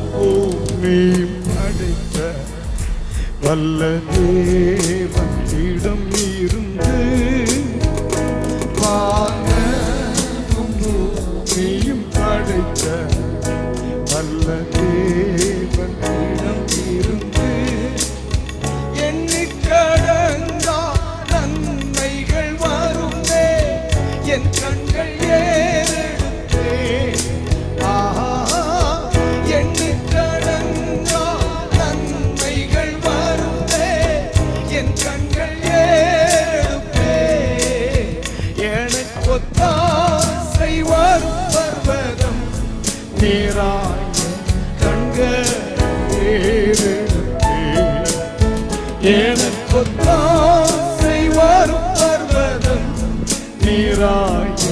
பூமியும் அடைத்த வல்ல தேவனிடம் இருந்து பூமியும் அடைத்த வல்ல தேவனிடம் இருந்து எண்ணிக்கடங்கா நன்மைகள் வருமே என் கண்கள் எண்ணிக்கடங்கா நன்மைகள் வருமே என் கண்கள் ஏறுமே எனக்கு ஒத்தாசை வரும் பர்வதம் நீராய கண்கள் ஏறெடுத்தே எனக்கு ஒத்தாசை வரும் பர்வதம் நீராய